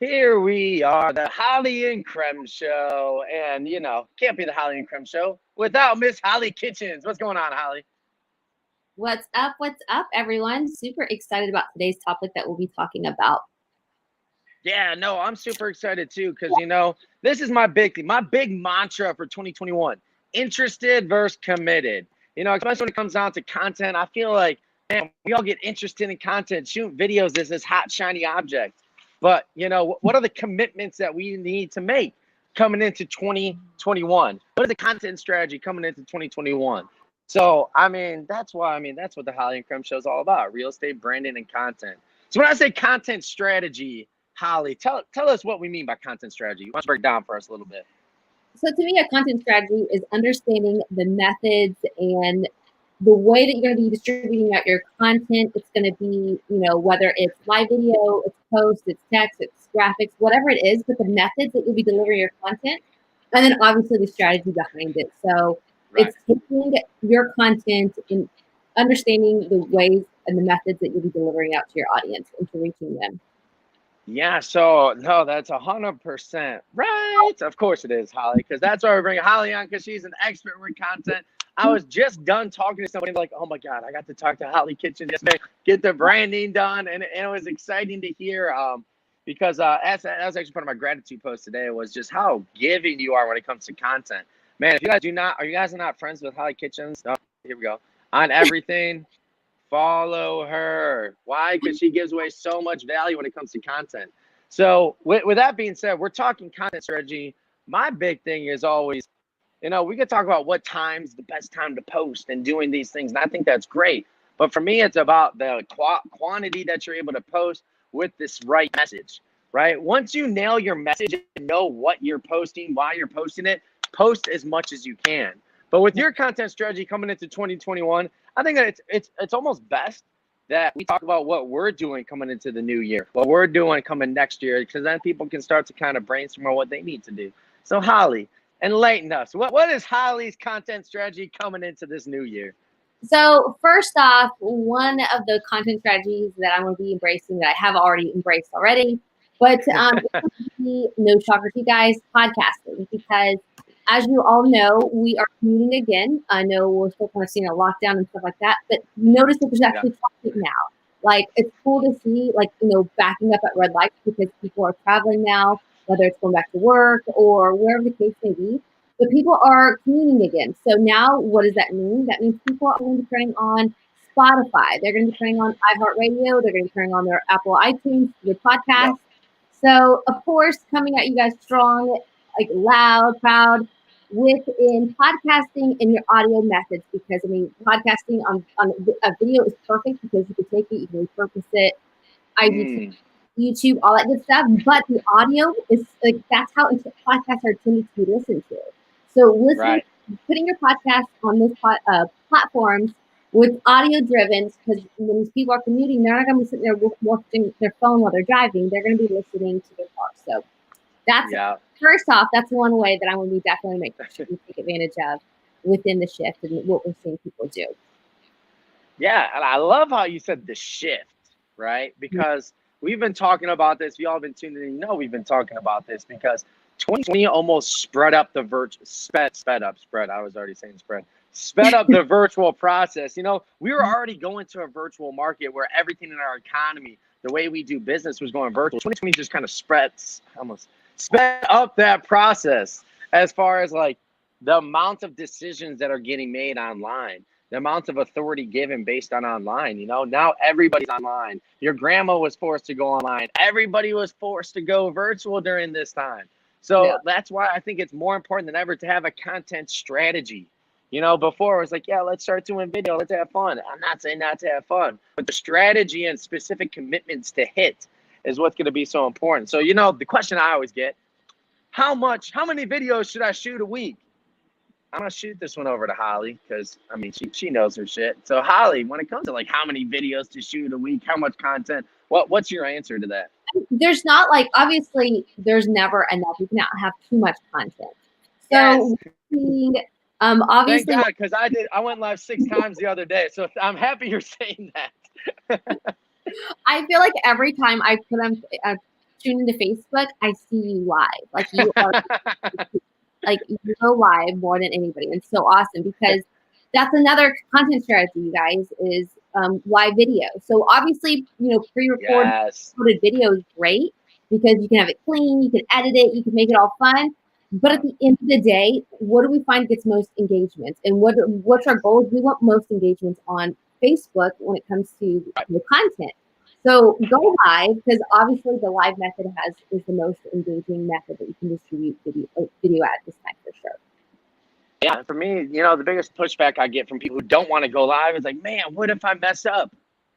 Here we are, the Holly and Creme Show. And, can't be the Holly and Creme Show without Miss Holly Kitchens. What's going on, Holly? What's up? What's up, everyone? Super excited about today's topic that we'll be talking about. Yeah, no, I'm super excited too because, this is my big mantra for 2021. Interested versus committed. Especially when it comes down to content, I feel like, man, we all get interested in content. Shoot videos is this hot, shiny object. But, what are the commitments that we need to make coming into 2021? What is the content strategy coming into 2021? So, that's what the Holly and Creme Show is all about, real estate, branding, and content. So when I say content strategy, Holly, tell us what we mean by content strategy. Why don't you break down for us a little bit? So to me, a content strategy is understanding the methods and the way that you're going to be distributing out your content. It's going to be, whether it's live video, it's post, it's text, it's graphics, whatever it is, but the methods that you'll be delivering your content, and then obviously the strategy behind it. So It's taking your content and understanding the ways and the methods that you'll be delivering out to your audience and to reaching them. Yeah, so no, that's 100% right. Of course it is, Holly, because that's why we bring Holly on, because she's an expert with content. I was just done talking to somebody like, oh my God, I got to talk to Holly Kitchen yesterday, get the branding done, and it was exciting to hear because that was actually part of my gratitude post today, was just how giving you are when it comes to content. Man, if you guys are you guys not friends with Holly Kitchens? Oh, here we go. On everything. Follow her. Why? Because she gives away so much value when it comes to content. So with that being said, we're talking content strategy. My big thing is always, we could talk about what time's the best time to post and doing these things. And I think that's great. But for me, it's about the quantity that you're able to post with this right message, right? Once you nail your message and know what you're posting, why you're posting it, post as much as you can. But with your content strategy coming into 2021, I think that it's almost best that we talk about what we're doing coming into the new year, what we're doing coming next year, because then people can start to kind of brainstorm on what they need to do. So Holly, enlighten us. What is Holly's content strategy coming into this new year? So first off, one of the content strategies that I'm going to be embracing, that I have already embraced already, but no shocker to you guys, podcasting, because as you all know, we are commuting again. I know we're still kind of seeing a lockdown and stuff like that, but notice that there's actually traffic now. Like, it's cool to see, backing up at red lights because people are traveling now, whether it's going back to work or wherever the case may be. But people are commuting again. So now what does that mean? That means people are going to be turning on Spotify. They're going to be turning on iHeartRadio. They're going to be turning on their Apple iTunes, their podcast. Yep. So, of course, coming at you guys strong, loud, proud, within podcasting and your audio methods, because podcasting on a video is perfect because you can take it, you can repurpose it, YouTube, all that good stuff. But the audio is that's how podcasts are intended to be listened to. So putting your podcast on those platforms with audio driven, because when these people are commuting, they're not going to be sitting there watching their phone while they're driving. They're going to be listening to their car. So that's first off, that's one way that I'm going to be definitely making sure we take advantage of within the shift and what we're seeing people do. Yeah, and I love how you said the shift, right? Because we've been talking about this. You all been tuning in. We've been talking about this because 2020 almost sped up the sped up the virtual process. We were already going to a virtual market where everything in our economy, the way we do business, was going virtual. 2020 just kind of sped up that process as far as the amount of decisions that are getting made online, the amount of authority given based on online. Now everybody's online. Your grandma was forced to go online. Everybody was forced to go virtual during this time. So that's why I think it's more important than ever to have a content strategy. Before it was like, let's start doing video. Let's have fun. I'm not saying not to have fun, but the strategy and specific commitments to hit is what's going to be so important. So, the question I always get, how many videos should I shoot a week? I'm going to shoot this one over to Holly because, she knows her shit. So, Holly, when it comes to how many videos to shoot a week, how much content, what's your answer to that? There's not obviously there's never enough. You cannot have too much content. So obviously, thank God, because I went live 6 times the other day, so I'm happy you're saying that. I feel like every time I tune into Facebook, I see you live. Like you are, like you go live more than anybody. And it's so awesome because that's another content strategy, you guys, is live video. So obviously, pre-recorded Yes. video is great because you can have it clean, you can edit it, you can make it all fun. But at the end of the day, what do we find gets most engagement? And what's our goals? We want most engagements on Facebook when it comes to content. So go live because obviously the live method is the most engaging method that you can distribute video at this time for sure. Yeah, for me, the biggest pushback I get from people who don't want to go live is like, man, what if I mess up?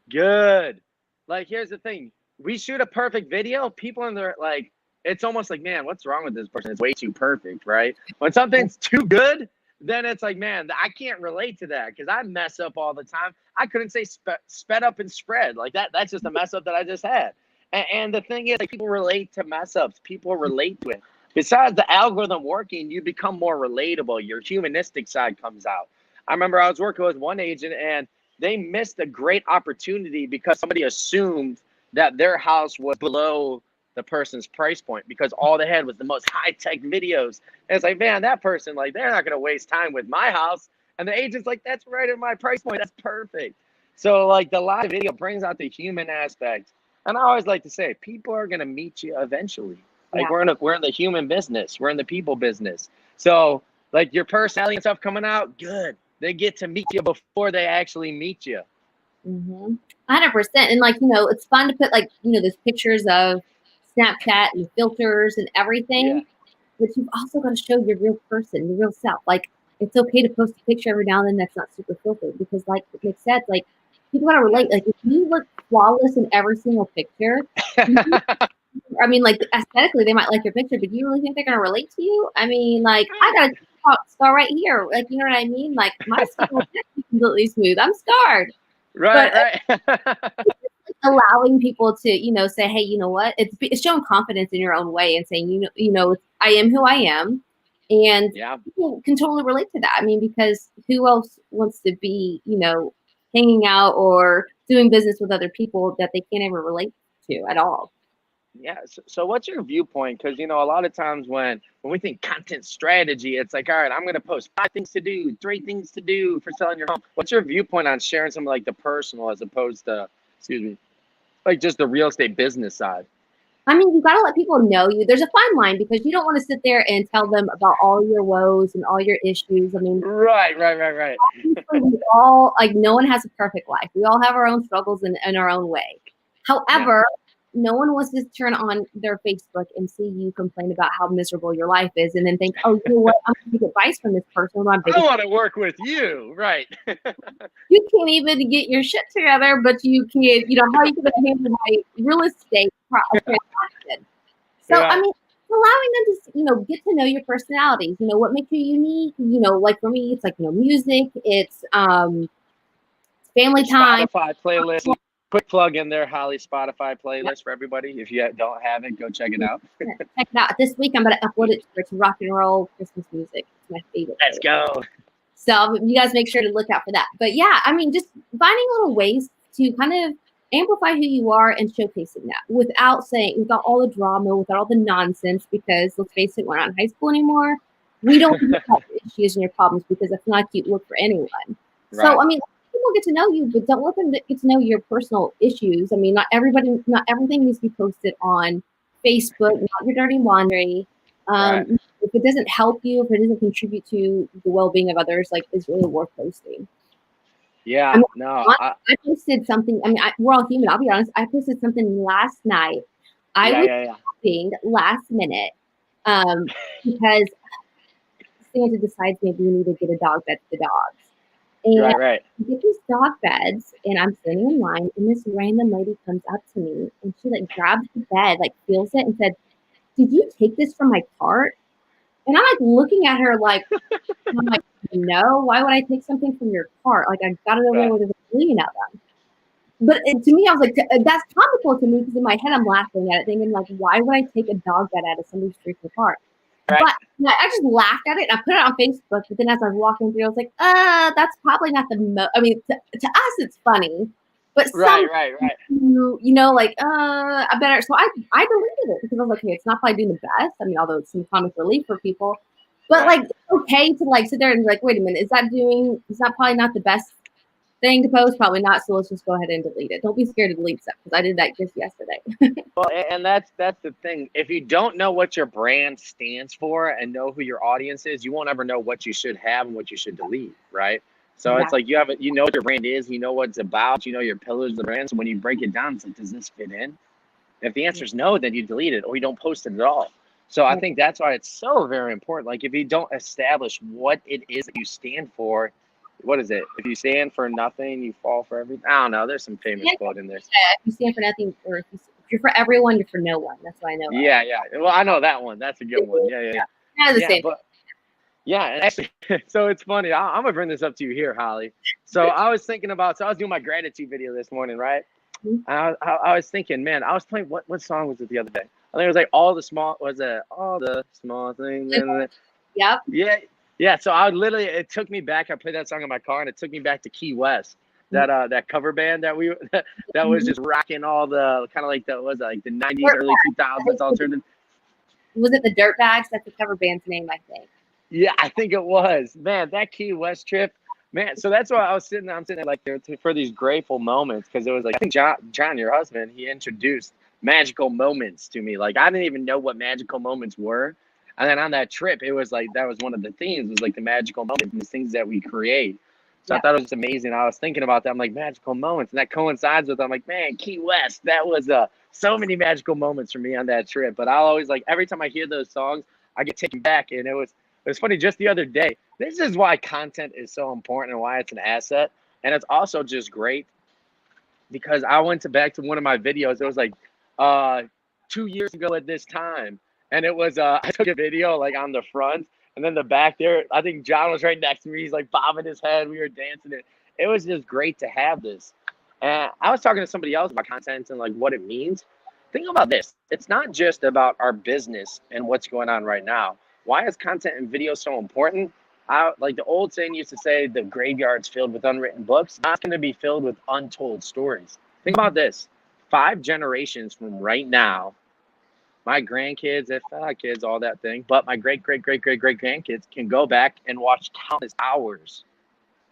Good. Like, here's the thing. We shoot a perfect video. People in there, like, it's almost like, man, what's wrong with this person? It's way too perfect, right? When something's too good, then it's like, man, I can't relate to that because I mess up all the time. I couldn't say sped up and spread. Like, that's just a mess up that I just had. And the thing is, like, people relate to mess ups. People relate to it. Besides the algorithm working, you become more relatable. Your humanistic side comes out. I remember I was working with one agent and they missed a great opportunity because somebody assumed that their house was below the person's price point because all they had was the most high-tech videos. And it's like, man, that person, like, they're not going to waste time with my house. And the agent's like, that's right in my price point. That's perfect. So, like, the live video brings out the human aspect. And I always like to say, people are going to meet you eventually. Like, we're in the human business. We're in the people business. So, like, your personality and stuff coming out, good. They get to meet you before they actually meet you. 100%. And like, it's fun to put like, those pictures of Snapchat and filters and everything. Yeah. But you've also got to show your real person, your real self. Like, it's okay to post a picture every now and then that's not super filtered because, like Nick said, like, people got to relate. Like, if you look flawless in every single picture, I mean, like, aesthetically, they might like your picture, but do you really think they're going to relate to you? I mean, like, I got a scar right here. Like, you know what I mean? Like, my skin is completely smooth. I'm scarred. Right. Allowing people to, say, hey, you know what? It's showing confidence in your own way and saying, I am who I am. And people can totally relate to that. I mean, because who else wants to be, hanging out or doing business with other people that they can't ever relate to at all? Yeah. So what's your viewpoint? Because, a lot of times when we think content strategy, it's like, all right, I'm going to post 5 things to do, 3 things to do for selling your home. What's your viewpoint on sharing some like the personal as opposed to, like just the real estate business side? I mean, you got to let people know you. There's a fine line because you don't want to sit there and tell them about all your woes and all your issues. I mean, right. Obviously, we all, like, no one has a perfect life. We all have our own struggles in our own way. However, no one wants to turn on their Facebook and see you complain about how miserable your life is and then think, oh, you know what? I'm going to take advice from this person. I want to work with you. Right. You can't even get your shit together, but you can, how are you going to handle my real estate transaction? So, I mean, allowing them to, get to know your personalities, what makes you unique, like for me, it's like, music, it's family time. Spotify playlist. Quick plug in there, Holly Spotify playlist for everybody. If you don't have it, go check it out. Check it out. This week I'm going to upload it to rock and roll Christmas music. It's my favorite. Let's go. So you guys make sure to look out for that. But yeah, I mean, just finding little ways to kind of amplify who you are and showcasing that without all the drama, without all the nonsense, because let's face it, we're not in high school anymore. We don't have your issues and your problems because that's not a cute look for anyone. Right. So, I mean, people get to know you, but don't let them get to know your personal issues. I mean, not everything needs to be posted on Facebook, not your dirty laundry. If it doesn't help you, if it doesn't contribute to the well-being of others, like, it's really worth posting. Yeah, I mean, I posted something. I mean, we're all human. I'll be honest. I posted something last night. I was shopping last minute because Santa decides maybe we need to get a dog bed for the dogs. And I get these dog beds, and I'm standing in line, and this random lady comes up to me, and she like grabs the bed, like feels it, and said, "Did you take this from my cart?" And I'm like looking at her like, I'm like, no, why would I take something from your cart? Like, I got it over there with a million of them. But to me, I was like, that's comical to me because in my head, I'm laughing at it, thinking like, why would I take a dog bed out of somebody's freaking cart? Right. But I just laughed at it and I put it on Facebook. But then as I was walking through, I was like, that's probably not the most. I mean, to us, it's funny. But some, Right. you know, like, I better. So I deleted it because I was like, okay, it's not probably doing the best. I mean, although it's some comic relief for people, but Right. like, it's okay to like sit there and be like, wait a minute, is that doing? Is that probably not the best thing to post? Probably not. So let's just go ahead and delete it. Don't be scared to delete stuff because I did that just yesterday. Well, and that's the thing. If you don't know what your brand stands for and know who your audience is, you won't ever know what you should have and what you should delete, right? So it's Exactly. like you know what your brand is, you know what it's about, you know your pillars of the brand. So when you break it down, it's like, does this fit in? If the answer is no, then you delete it or you don't post it at all. So I think that's why it's so very important. Like if you don't establish what it is that you stand for, what is it? If you stand for nothing, you fall for everything. I don't know. There's some famous quote in there. If you stand for nothing, or if you're for everyone, you're for no one. That's what I know. Yeah. Well, I know that one. That's a good one. Yeah. Kind of the Yeah, same. but yeah, and actually, so it's funny. I'm gonna bring this up to you here, Holly. So I was thinking about. So I was doing my gratitude video this morning, right? Mhm. I was thinking, man, I was playing what song was it the other day? I think it was like all the small things. Yep. Yeah. So I literally, it took me back. I played that song in my car, and it took me back to Key West. That cover band that we that was just rocking all the kind of like like the 90s, early 2000s alternative. Was it the Dirtbags? That's the cover band's name, I think. Yeah, I think it was. Man, that Key West trip, man. So that's why I'm sitting there like there for these grateful moments because it was like I think John, your husband, he introduced magical moments to me. Like I didn't even know what magical moments were, and then on that trip, it was like that was one of the themes was like the magical moments, and the things that we create. So I thought it was amazing. I was thinking about that. I'm like magical moments, and that coincides with. I'm like, man, Key West. That was so many magical moments for me on that trip. But I'll always like every time I hear those songs, I get taken back, and it was funny just the other day. This is why content is so important and why it's an asset. And it's also just great because I went back to one of my videos. It was like 2 years ago at this time. And it was I took a video like on the front and then the back there. I think John was right next to me. He's like bobbing his head. We were dancing it. It was just great to have this. And I was talking to somebody else about content and like what it means. Think about this. It's not just about our business and what's going on right now. Why is content and video so important? Like the old saying used to say, the graveyard's filled with unwritten books. Now it's going to be filled with untold stories. Think about this. 5 generations from right now, my grandkids, if not kids, all that thing, but my great grandkids can go back and watch countless hours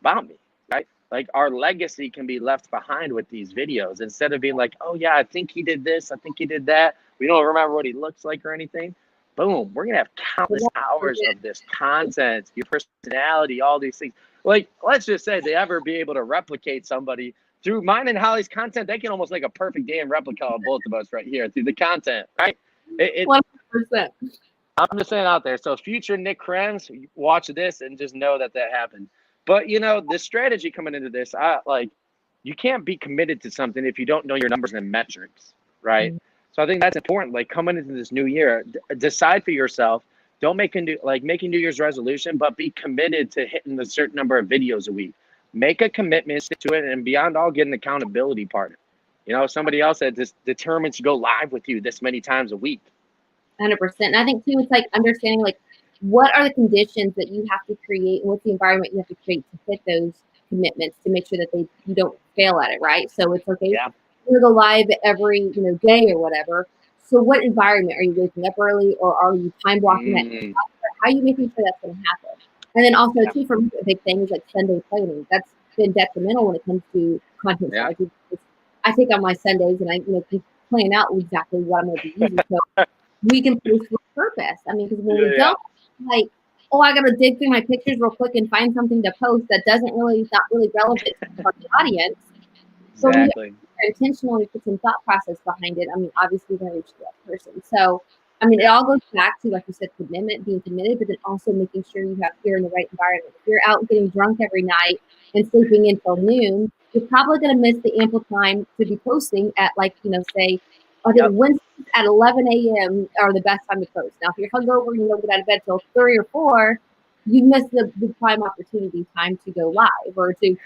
about me, right? Like our legacy can be left behind with these videos instead of being like, oh yeah, I think he did this, I think he did that. We don't remember what he looks like or anything. Boom, we're gonna have countless hours of this content, your personality, all these things. Like, let's just say they ever be able to replicate somebody through mine and Holly's content, they can almost make a perfect damn replica of both of us right here through the content, right? 100%. I'm just saying out there. So future Nick Krebs, watch this and just know that happened. But the strategy coming into this, you can't be committed to something if you don't know your numbers and metrics, right? Mhm. So I think that's important. Like coming into this new year, decide for yourself. Don't make making New Year's resolution, but be committed to hitting a certain number of videos a week. Make a commitment, stick to it, and beyond all, get an accountability partner. Somebody else that just determines to go live with you this many times a week. 100%. And I think too, it's like understanding like what are the conditions that you have to create and what's the environment you have to create to hit those commitments to make sure that you don't fail at it, right? So it's okay. Yeah. You're gonna go live every day or whatever. So what environment are you waking up early or are you time blocking that? How are you making sure that's gonna happen? And then also too, for me, a big thing is like Sunday planning. That's been detrimental when it comes to content strategy. I take on my Sundays and I can plan out exactly what I'm gonna be using. So we can post with purpose. I mean, because when we don't, like, oh, I gotta dig through my pictures real quick and find something to post that not really relevant to our audience. So Exactly. we intentionally put some thought process behind it. I mean, obviously we're gonna reach the right person. So I mean, it all goes back to, like you said, commitment, being committed, but then also making sure you're in the right environment. If you're out getting drunk every night and sleeping until noon, you're probably gonna miss the ample time to be posting at say I think Wednesdays at 11 a.m. are the best time to post. Now, if you're hungover and you don't get out of bed till 3 or 4, you miss the prime opportunity time to go live or to,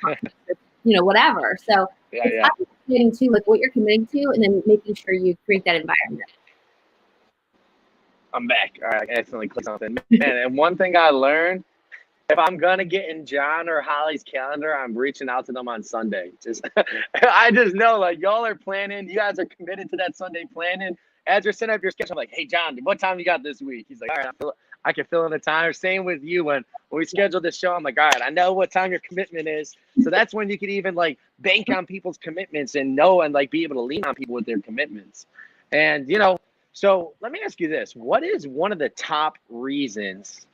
whatever. So it's understanding too, like what you're committing to, and then making sure you create that environment. I'm back. All right, I accidentally clicked something. Man, and one thing I learned if I'm gonna get in John or Holly's calendar, I'm reaching out to them on Sunday. Just I just know like y'all are planning, you guys are committed to that Sunday planning. As you're setting up your schedule, I'm like, hey John, what time you got this week? He's like, all right, I can fill in the time. Same with you when we schedule this show. I'm like, all right, I know what time your commitment is. So that's when you can even like bank on people's commitments and know and like be able to lean on people with their commitments. And so let me ask you this: what is one of the top reasons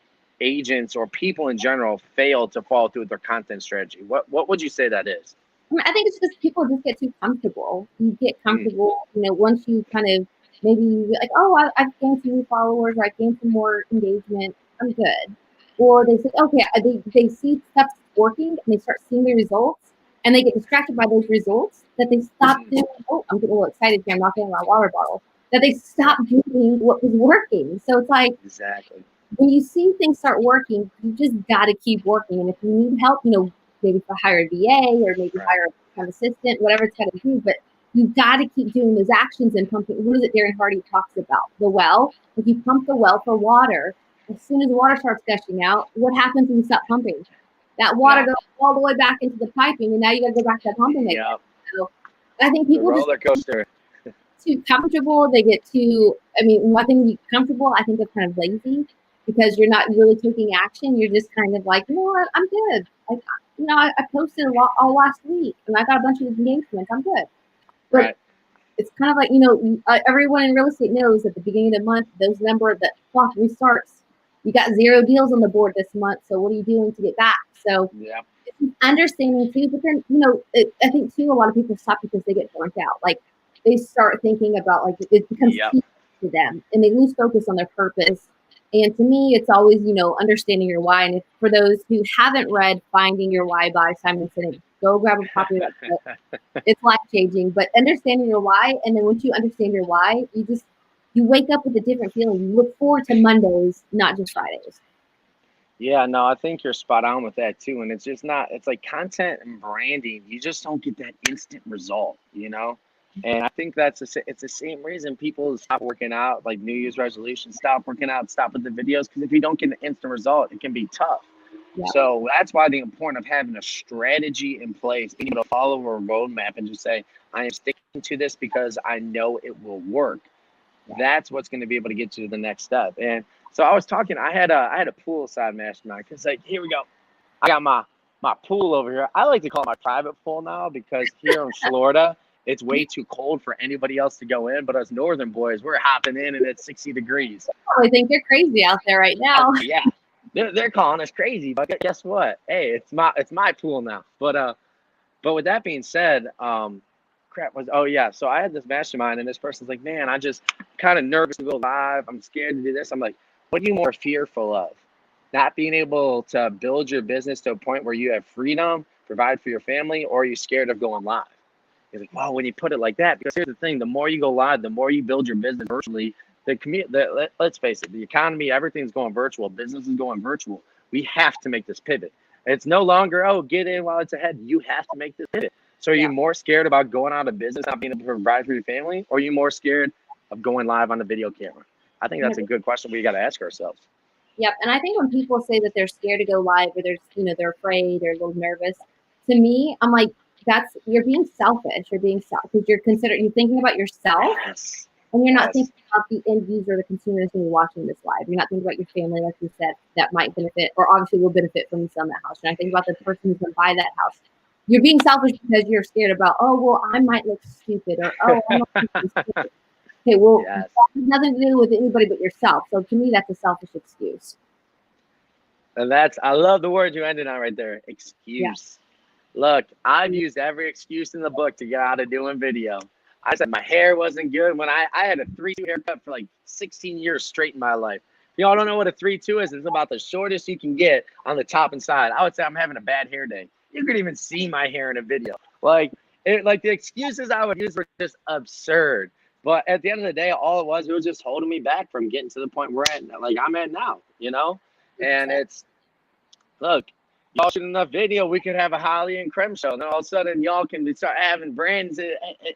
agents or people in general fail to follow through with their content strategy? What would you say that is? I think it's just people just get too comfortable. You get comfortable, once you kind of maybe like, oh, I've gained some new followers, or I gained some more engagement, I'm good. Or they say, okay, they see stuff working and they start seeing the results and they get distracted by those results that they stop doing. Oh, I'm getting a little excited here. I'm knocking my water bottle. That they stop doing what was working. So it's like, exactly. When you see things start working, you just got to keep working. And if you need help, maybe hire a VA or maybe hire a kind of assistant, whatever it's got to do. But you got to keep doing those actions and pumping. What is it Darren Hardy talks about? The well. If you pump the well for water, as soon as the water starts gushing out, what happens when you stop pumping? That water goes all the way back into the piping, and now you got to go back to pumping again. So I think people roller coaster. Too comfortable. They get too. I mean, one thing to be comfortable, I think they're kind of lazy because you're not really taking action. You're just kind of like, you know what, I'm good. Like, I posted a lot all last week, and I got a bunch of engagements. I'm good. But it's kind of like, everyone in real estate knows at the beginning of the month, those number that clock restarts. You got 0 deals on the board this month, so what are you doing to get back? So it's understanding too, but then, I think too, a lot of people stop because they get burnt out. Like they start thinking about like it becomes to them and they lose focus on their purpose. And to me, it's always, understanding your why. And for those who haven't read Finding Your Why by Simon Sinek, go grab a copy of that book. It's life-changing. But understanding your why, and then once you understand your why, you wake up with a different feeling. You look forward to Mondays, not just Fridays. Yeah, no, I think you're spot on with that too. And it's just not, it's like content and branding, you just don't get that instant result, And I think it's the same reason people stop working out, like New Year's resolutions, stop working out, stop with the videos, because if you don't get an instant result, it can be tough. Yeah. So that's why the importance of having a strategy in place, being able to follow a roadmap and just say, I am sticking to this because I know it will work. Yeah. That's what's going to be able to get you to the next step. And so I was talking, I had a poolside mastermind because like, here we go. I got my pool over here. I like to call it my private pool now because here in Florida, it's way too cold for anybody else to go in. But us northern boys, we're hopping in and it's 60 degrees. I think they're crazy out there right now. Yeah, they're calling us crazy. But guess what? Hey, it's my pool now. But with that being said, so I had this mastermind and this person's like, man, I just kind of nervous to go live. I'm scared to do this. I'm like, what are you more fearful of? Not being able to build your business to a point where you have freedom, provide for your family, or are you scared of going live? He's like, well, when you put it like that, because here's the thing, the more you go live, the more you build your business virtually. Let's face it, the economy, everything's going virtual. Business is going virtual. We have to make this pivot. It's no longer, get in while it's ahead. You have to make this pivot. So are you more scared about going out of business, not being able to provide for your family, or are you more scared of going live on the video camera? I think that's a good question we got to ask ourselves. Yep. And I think when people say that they're scared to go live or they're afraid or a little nervous, to me, I'm like, you're being selfish. You're being because you're thinking about yourself and you're not thinking about the end user, the consumer that's going to be watching this live. You're not thinking about your family, like you said, that might benefit or obviously will benefit from you selling that house. You're not thinking about the person who's going to buy that house. You're being selfish because you're scared about, I might look stupid or, I'm not stupid. Okay, well, that has nothing to do with anybody but yourself. So to me, that's a selfish excuse. And I love the word you ended on right there, excuse. Yeah. Look, I've used every excuse in the book to get out of doing video. I said my hair wasn't good when I had a 3-2 haircut for like 16 years straight in my life. Y'all don't know what a 3-2 is. It's about the shortest you can get on the top and side. I would say I'm having a bad hair day. You could even see my hair in a video. Like the excuses I would use were just absurd. But at the end of the day, all it was just holding me back from getting to the point where I'm at now, And it's, look, y'all shoot enough video, we could have a Hollie and Creme show. And then all of a sudden, y'all can start having brands.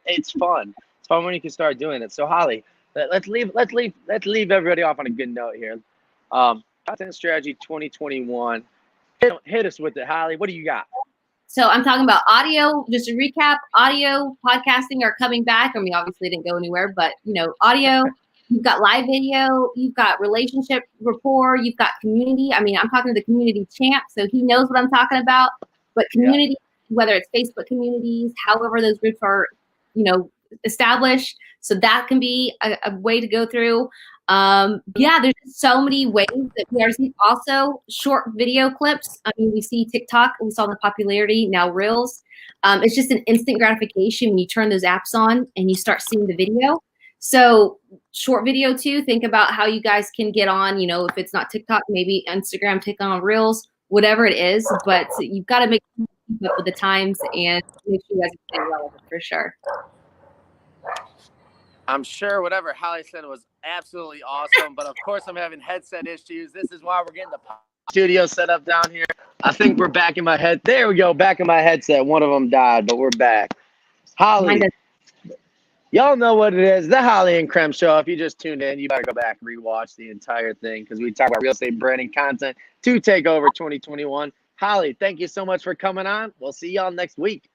It's fun. It's fun when you can start doing it. So Hollie, let's leave everybody off on a good note here. Content strategy 2021. Hit us with it, Holly. What do you got? So I'm talking about audio. Just to recap, audio podcasting are coming back. I mean, obviously it didn't go anywhere, but audio. You've got live video. You've got relationship rapport. You've got community. I mean, I'm talking to the community champ, so he knows what I'm talking about. But community, whether it's Facebook communities, however those groups are, established, so that can be a way to go through. There's so many ways that we are seeing. Also, short video clips. I mean, we see TikTok. We saw the popularity. Now Reels. It's just an instant gratification when you turn those apps on and you start seeing the video. So short video too. Think about how you guys can get on. If it's not TikTok, maybe Instagram, take on Reels, whatever it is. But you've got to make keep up with the times and make sure you guys stay relevant for sure. I'm sure whatever Holly said was absolutely awesome, but of course I'm having headset issues. This is why we're getting the studio set up down here. I think we're back in my head. There we go, back in my headset. One of them died, but we're back. Holly, y'all know what it is. The Holly and Creme Show. If you just tuned in, you better go back and rewatch the entire thing because we talk about real estate branding content to take over 2021. Holly, thank you so much for coming on. We'll see y'all next week.